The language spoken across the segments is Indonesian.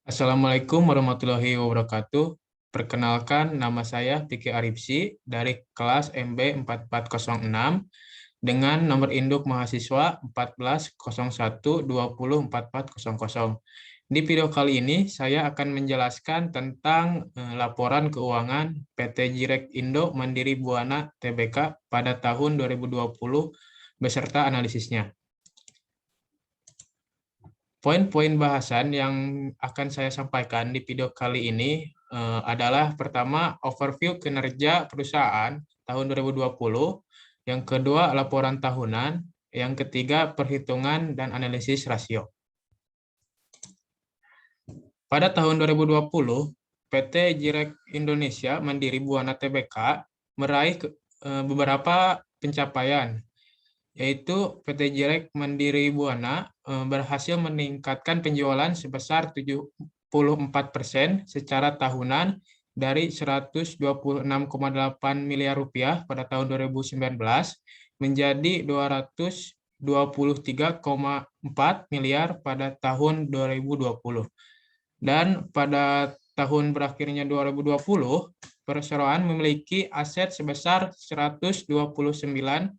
Assalamualaikum warahmatullahi wabarakatuh. Perkenalkan, nama saya Piki Arifsi dari kelas MB 4406 dengan nomor induk mahasiswa 1401204400. Di video kali ini, saya akan menjelaskan tentang laporan keuangan PT Jirek Indo Mandiri Buana Tbk pada tahun 2020 beserta analisisnya. Poin-poin bahasan yang akan saya sampaikan di video kali ini adalah pertama, overview kinerja perusahaan tahun 2020, yang kedua, laporan tahunan, yang ketiga, perhitungan dan analisis rasio. Pada tahun 2020, PT Jirek Indonesia Mandiri Buana Tbk meraih beberapa pencapaian, yaitu PT Jirek Mandiri Buana berhasil meningkatkan penjualan sebesar 74% secara tahunan dari 126,8 miliar rupiah pada tahun 2019 menjadi 223,4 miliar pada tahun 2020. Dan pada tahun berakhirnya 2020, perusahaan memiliki aset sebesar 129,66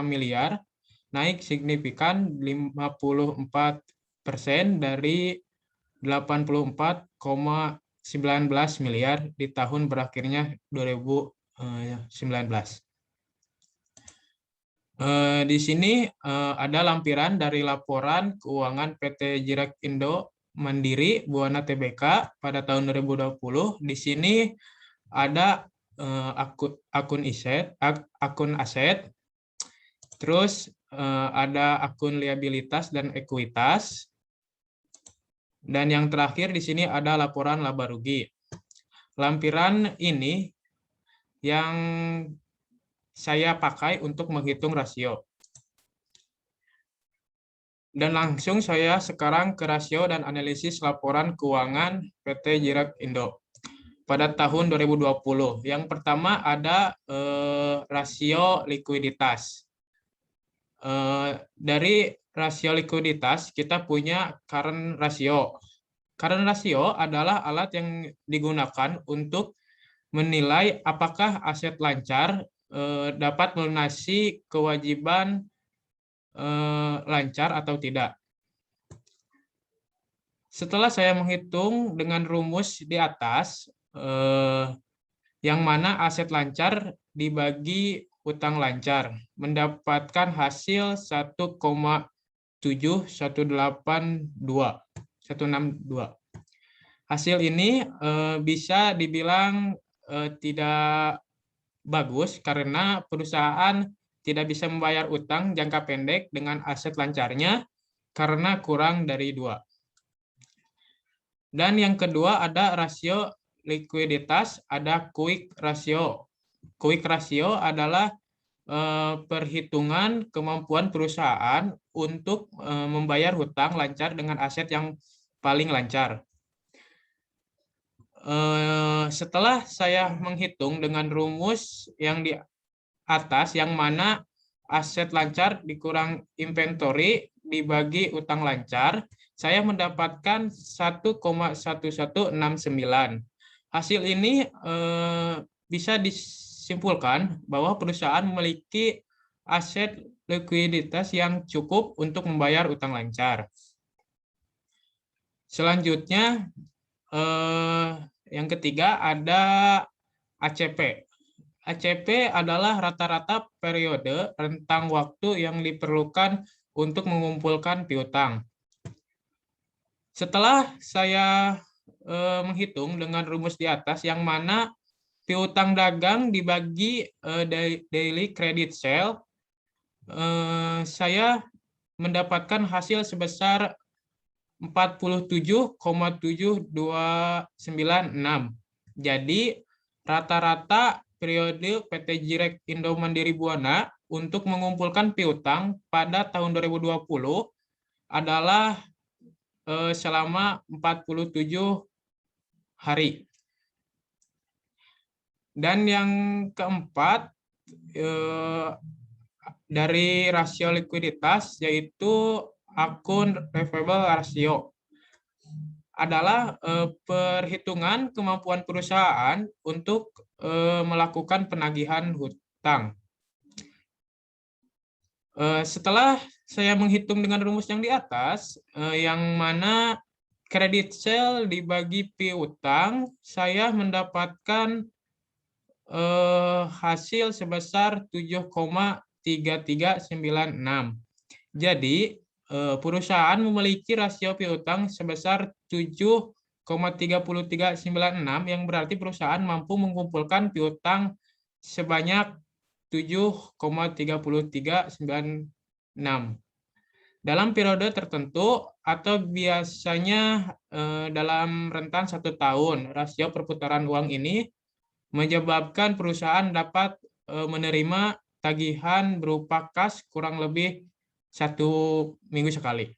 miliar, naik signifikan 54% dari 84,19 miliar di tahun berakhirnya 2019. Di sini ada lampiran dari laporan keuangan PT Jirek Indo Mandiri Buana Tbk pada tahun 2020. Di sini ada akun aset, terus ada akun liabilitas dan ekuitas, dan yang terakhir di sini ada laporan laba rugi. Lampiran ini yang saya pakai untuk menghitung rasio. Dan langsung saya sekarang ke rasio dan analisis laporan keuangan PT Jirek Indo pada tahun 2020. Yang pertama ada rasio likuiditas. Dari rasio likuiditas kita punya current ratio. Current ratio adalah alat yang digunakan untuk menilai apakah aset lancar dapat melunasi kewajiban lancar atau tidak. Setelah saya menghitung dengan rumus di atas, yang mana aset lancar dibagi utang lancar, mendapatkan hasil 1,7182. Hasil ini bisa dibilang tidak bagus karena perusahaan tidak bisa membayar utang jangka pendek dengan aset lancarnya karena kurang dari 2. Dan yang kedua ada rasio likuiditas, ada quick ratio. Quick ratio adalah perhitungan kemampuan perusahaan untuk membayar hutang lancar dengan aset yang paling lancar. Setelah saya menghitung dengan rumus yang di atas, yang mana aset lancar dikurang inventory dibagi utang lancar, saya mendapatkan 1,1169. Hasil ini bisa disimpulkan bahwa perusahaan memiliki aset likuiditas yang cukup untuk membayar utang lancar. Selanjutnya, yang ketiga ada ACP. ACP adalah rata-rata periode rentang waktu yang diperlukan untuk mengumpulkan piutang. Setelah saya menghitung dengan rumus di atas, yang mana piutang dagang dibagi daily credit sale, saya mendapatkan hasil sebesar 47,7296. Jadi rata-rata periode PT Jirek Indo Mandiri Buana untuk mengumpulkan piutang pada tahun 2020 adalah selama 47 hari. Dan yang keempat dari rasio likuiditas yaitu akun receivable ratio. adalah perhitungan kemampuan perusahaan untuk melakukan penagihan hutang. Setelah saya menghitung dengan rumus yang di atas, yang mana kredit sale dibagi piutang, saya mendapatkan hasil sebesar 7,3396. Jadi, perusahaan memiliki rasio piutang sebesar 7,3396 yang berarti perusahaan mampu mengumpulkan piutang sebanyak 7,3396 dalam periode tertentu atau biasanya dalam rentan 1 tahun. Rasio perputaran uang ini menyebabkan perusahaan dapat menerima tagihan berupa kas kurang lebih 1 minggu sekali.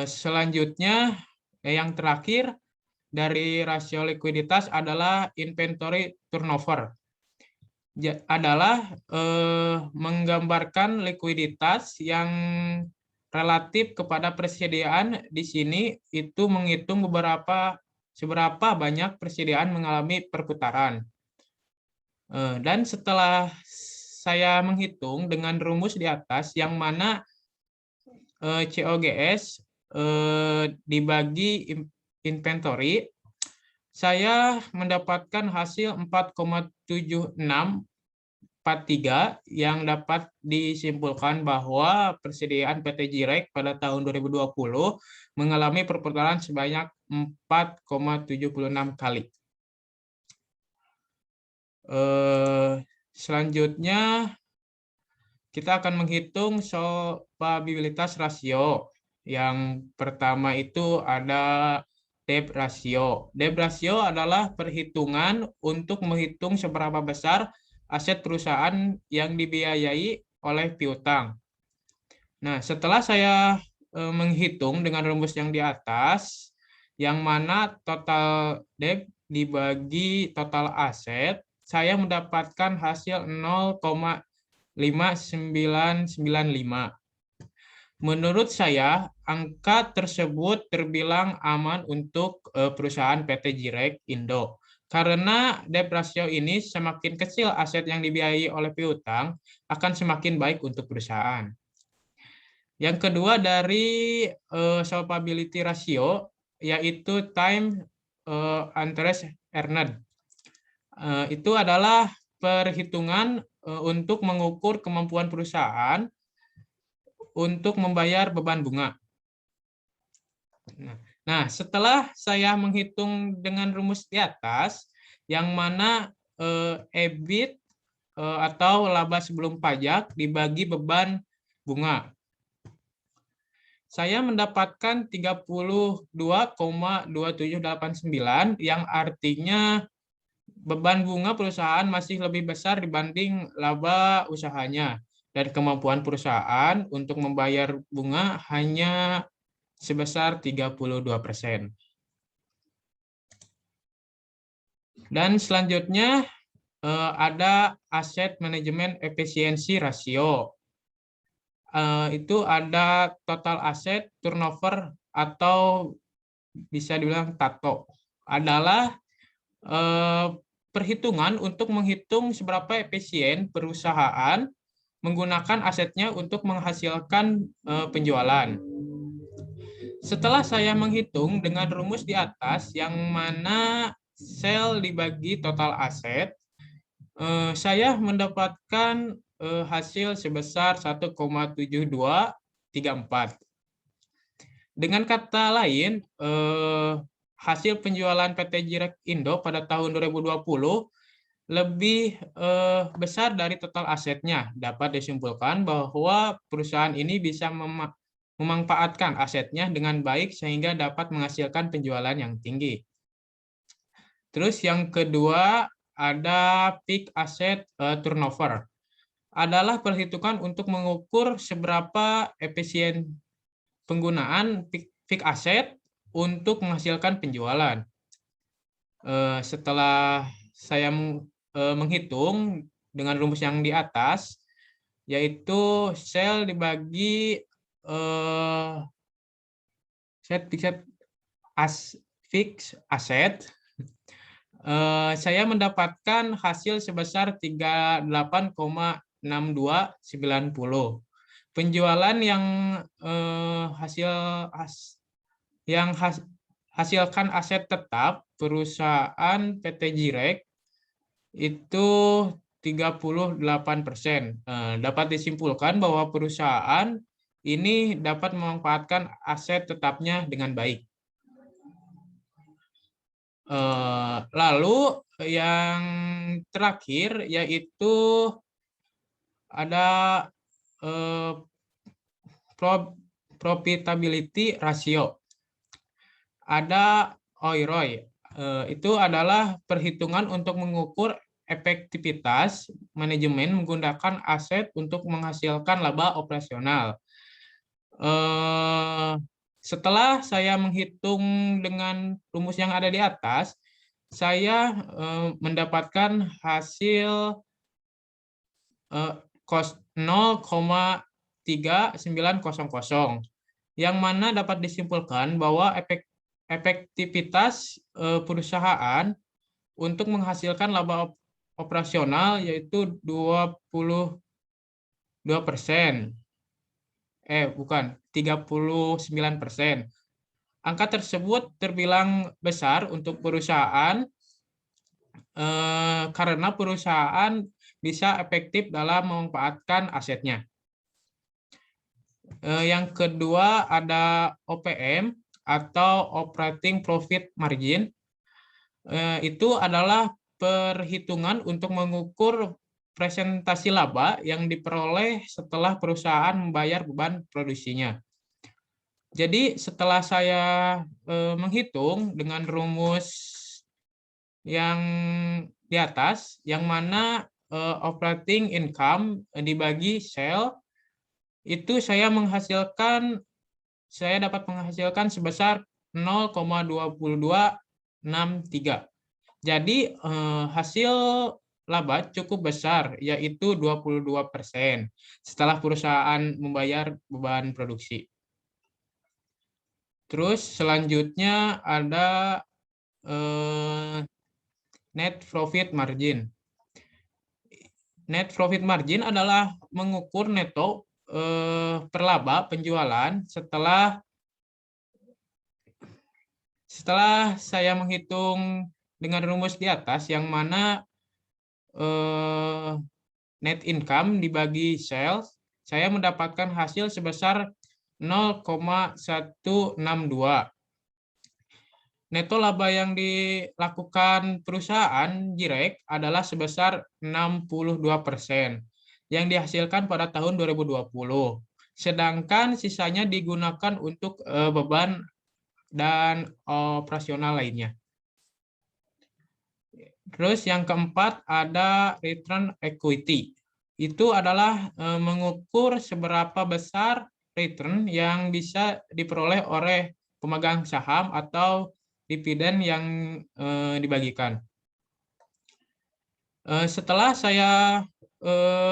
Selanjutnya, yang terakhir dari rasio likuiditas adalah inventory turnover. Adalah menggambarkan likuiditas yang relatif kepada persediaan. Di sini itu menghitung seberapa banyak persediaan mengalami perputaran. Dan setelah saya menghitung dengan rumus di atas, yang mana COGS dibagi inventory, saya mendapatkan hasil 4,7643 yang dapat disimpulkan bahwa persediaan PT Jirek pada tahun 2020 mengalami perputaran sebanyak 4,76 kali. Selanjutnya, kita akan menghitung solvabilitas rasio. Yang pertama itu ada debt ratio. Debt ratio adalah perhitungan untuk menghitung seberapa besar aset perusahaan yang dibiayai oleh piutang. Nah, setelah saya menghitung dengan rumus yang di atas, yang mana total debt dibagi total aset, saya mendapatkan hasil 0,5995. Menurut saya, angka tersebut terbilang aman untuk perusahaan PT Jirek Indo. Karena debt ratio ini semakin kecil aset yang dibiayai oleh piutang, akan semakin baik untuk perusahaan. Yang kedua dari solvability ratio, yaitu time interest earned. Itu adalah perhitungan untuk mengukur kemampuan perusahaan untuk membayar beban bunga. Nah, setelah saya menghitung dengan rumus di atas, yang mana EBIT atau laba sebelum pajak dibagi beban bunga, saya mendapatkan 32,2789 yang artinya beban bunga perusahaan masih lebih besar dibanding laba usahanya. Dan kemampuan perusahaan untuk membayar bunga hanya sebesar 32%. Dan selanjutnya ada aset manajemen efisiensi rasio. Itu ada total aset turnover atau bisa dibilang TATO. Adalah perhitungan untuk menghitung seberapa efisien perusahaan menggunakan asetnya untuk menghasilkan penjualan. Setelah saya menghitung dengan rumus di atas, yang mana sel dibagi total aset, saya mendapatkan hasil sebesar 1,7234. Dengan kata lain, hasil penjualan PT Jirek Indo pada tahun 2020 lebih besar dari total asetnya. Dapat disimpulkan bahwa perusahaan ini bisa memanfaatkan asetnya dengan baik sehingga dapat menghasilkan penjualan yang tinggi. Terus yang kedua ada peak asset turnover. Adalah perhitungan untuk mengukur seberapa efisien penggunaan peak asset untuk menghasilkan penjualan. Setelah saya menghitung dengan rumus yang di atas, yaitu sel dibagi fixed asset, saya mendapatkan hasil sebesar 38,6290. Penjualan yang hasilkan aset tetap perusahaan PT Jirek itu 38%. Dapat disimpulkan bahwa perusahaan ini dapat memanfaatkan aset tetapnya dengan baik. Lalu yang terakhir yaitu ada profitability ratio. Ada OIROI. Itu adalah perhitungan untuk mengukur efektivitas manajemen menggunakan aset untuk menghasilkan laba operasional. Setelah saya menghitung dengan rumus yang ada di atas, saya mendapatkan hasil 0,3900, yang mana dapat disimpulkan bahwa efektivitas perusahaan untuk menghasilkan laba operasional yaitu 22%. 39%. Angka tersebut terbilang besar untuk perusahaan karena perusahaan bisa efektif dalam memanfaatkan asetnya. Yang kedua ada OPM atau Operating Profit Margin. Itu adalah perhitungan untuk mengukur presentasi laba yang diperoleh setelah perusahaan membayar beban produksinya. Jadi setelah saya menghitung dengan rumus yang di atas, yang mana operating income dibagi sale, itu saya dapat menghasilkan sebesar 0,2263. Jadi hasil laba cukup besar, yaitu 22% setelah perusahaan membayar beban produksi. Terus selanjutnya ada net profit margin. Net profit margin adalah mengukur neto per laba penjualan setelah saya menghitung dengan rumus di atas, yang mana net income dibagi sales, saya mendapatkan hasil sebesar 0,162. Neto laba yang dilakukan perusahaan Jirek adalah sebesar 62% yang dihasilkan pada tahun 2020. Sedangkan sisanya digunakan untuk beban dan operasional lainnya. Terus yang keempat ada return equity. Itu adalah mengukur seberapa besar return yang bisa diperoleh oleh pemegang saham atau dividen yang dibagikan. Setelah saya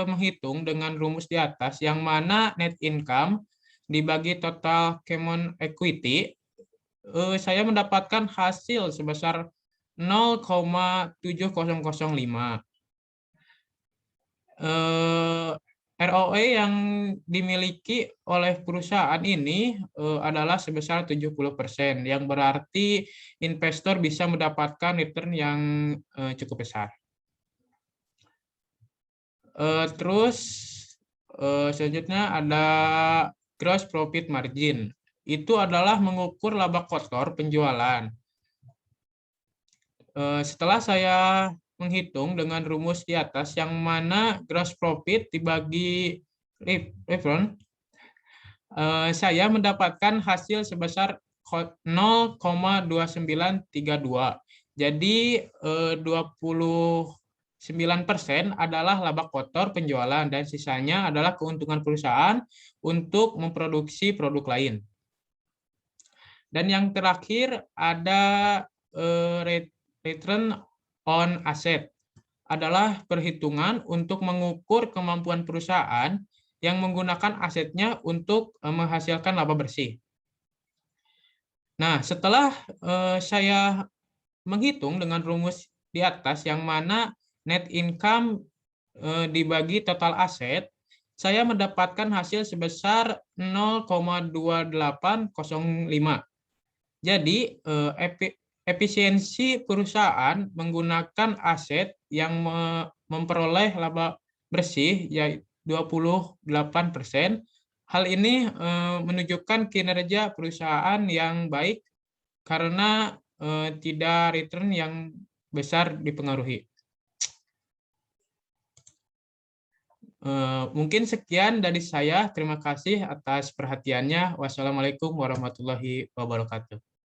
menghitung dengan rumus di atas, yang mana net income dibagi total common equity, saya mendapatkan hasil sebesar 0,7005. ROE yang dimiliki oleh perusahaan ini adalah sebesar 70%, yang berarti investor bisa mendapatkan return yang cukup besar. Terus selanjutnya ada gross profit margin. Itu adalah mengukur laba kotor penjualan. Setelah saya menghitung dengan rumus di atas, yang mana gross profit dibagi return, saya mendapatkan hasil sebesar 0,2932. Jadi 29% adalah laba kotor penjualan dan sisanya adalah keuntungan perusahaan untuk memproduksi produk lain. Dan yang terakhir ada return on asset, adalah perhitungan untuk mengukur kemampuan perusahaan yang menggunakan asetnya untuk menghasilkan laba bersih. Nah, setelah saya menghitung dengan rumus di atas yang mana net income dibagi total aset, saya mendapatkan hasil sebesar 0,2805. Jadi efisiensi perusahaan menggunakan aset yang memperoleh laba bersih yaitu 28%. Hal ini menunjukkan kinerja perusahaan yang baik karena tidak return yang besar dipengaruhi. Mungkin sekian dari saya. Terima kasih atas perhatiannya. Wassalamualaikum warahmatullahi wabarakatuh.